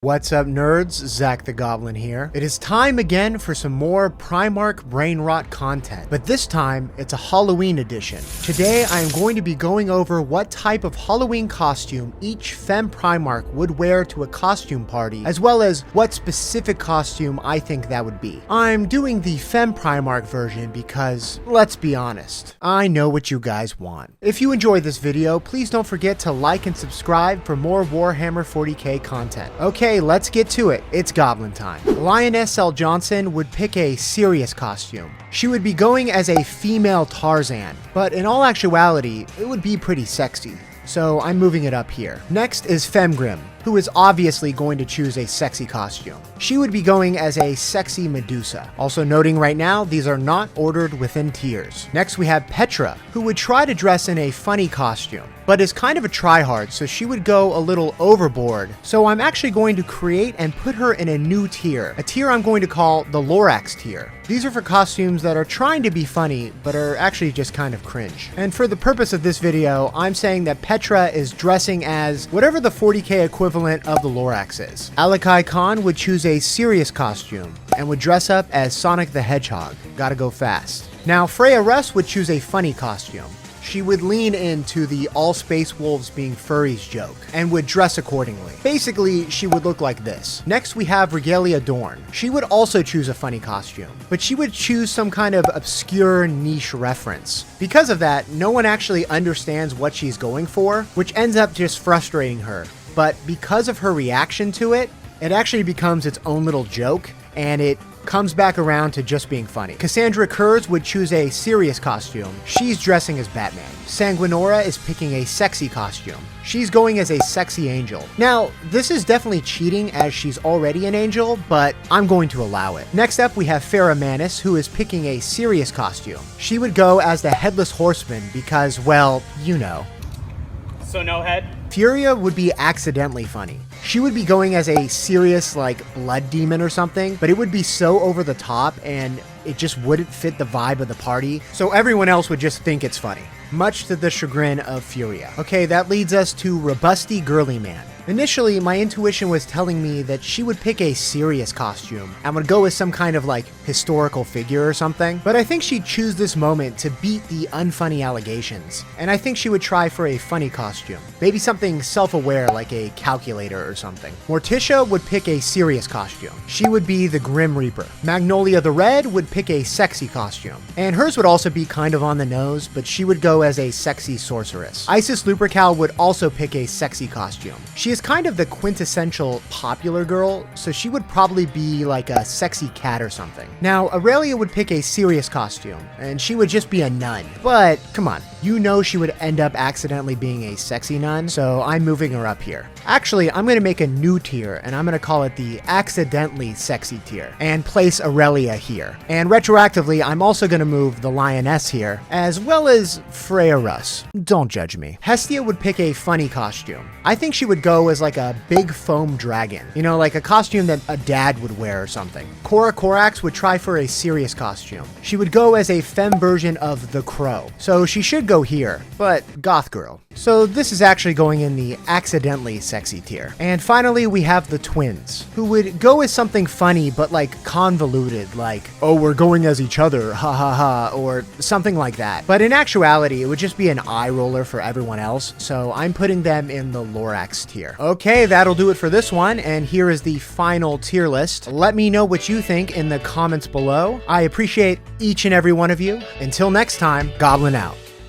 What's up, nerds? Zach the Goblin here. It is time again for some more Primarch brain rot content, but this time it's a Halloween edition. Today I am going to be going over what type of Halloween costume each femme Primarch would wear to a costume party, as well as what specific costume I think that would be. I'm doing the femme Primarch version because, let's be honest, I know what you guys want. If you enjoyed this video, please don't forget to like and subscribe for more Warhammer 40k content. Okay, let's get to it. It's Goblin time. Lioness L. Johnson would pick a serious costume. She would be going as a female Tarzan, but in all actuality, it would be pretty sexy. So I'm moving it up here. Next is Femgrim, who is obviously going to choose a sexy costume. She would be going as a sexy Medusa. Also noting right now, these are not ordered within tiers. Next we have Petra, who would try to dress in a funny costume, but is kind of a tryhard, so she would go a little overboard. So I'm actually going to create and put her in a new tier, a tier I'm going to call the Lorax tier. These are for costumes that are trying to be funny, but are actually just kind of cringe. And for the purpose of this video, I'm saying that Petra is dressing as whatever the 40k equivalent of the Lorax is. Alakai Khan would choose a serious costume and would dress up as Sonic the Hedgehog. Gotta go fast. Now, Freya Russ would choose a funny costume. She would lean into the all space wolves being furries joke and would dress accordingly. Basically, she would look like this. Next, we have Regalia Dorn. She would also choose a funny costume, but she would choose some kind of obscure niche reference. Because of that, no one actually understands what she's going for, which ends up just frustrating her. But because of her reaction to it, it actually becomes its own little joke, and it comes back around to just being funny. Cassandra Kurz would choose a serious costume. She's dressing as Batman. Sanguinora is picking a sexy costume. She's going as a sexy angel. Now, this is definitely cheating as she's already an angel, but I'm going to allow it. Next up, we have Farah Manis, who is picking a serious costume. She would go as the Headless Horseman because, well, you know. So no head? Furia would be accidentally funny. She would be going as a serious, like, blood demon or something, but it would be so over the top and it just wouldn't fit the vibe of the party, so everyone else would just think it's funny, much to the chagrin of Furia. Okay, that leads us to Robusty Girly Man. Initially, my intuition was telling me that she would pick a serious costume and would go as some kind of like historical figure or something, but I think she'd choose this moment to beat the unfunny allegations, and I think she would try for a funny costume. Maybe something self-aware like a calculator or something. Morticia would pick a serious costume. She would be the Grim Reaper. Magnolia the Red would pick a sexy costume, and hers would also be kind of on the nose, but she would go as a sexy sorceress. Isis Lupercal would also pick a sexy costume. She is kind of the quintessential popular girl, so she would probably be like a sexy cat or something. Now, Aurelia would pick a serious costume, and she would just be a nun. But, come on, you know she would end up accidentally being a sexy nun, so I'm moving her up here. Actually, I'm gonna make a new tier, and I'm gonna call it the accidentally sexy tier, and place Aurelia here. And retroactively, I'm also gonna move the Lioness here, as well as Freya Russ. Don't judge me. Hestia would pick a funny costume. I think she would go as like a big foam dragon. You know, like a costume that a dad would wear or something. Cora Corax would try for a serious costume. She would go as a femme version of the Crow. So she should go here, but goth girl. So this is actually going in the accidentally sexy tier. And finally, we have the twins, who would go as something funny but like convoluted, like, oh, we're going as each other, ha ha ha, or something like that. But in actuality, it would just be an eye roller for everyone else, so I'm putting them in the Lorax tier. Okay, that'll do it for this one, and here is the final tier list. Let me know what you think in the comments below. I appreciate each and every one of you. Until next time, Goblin out.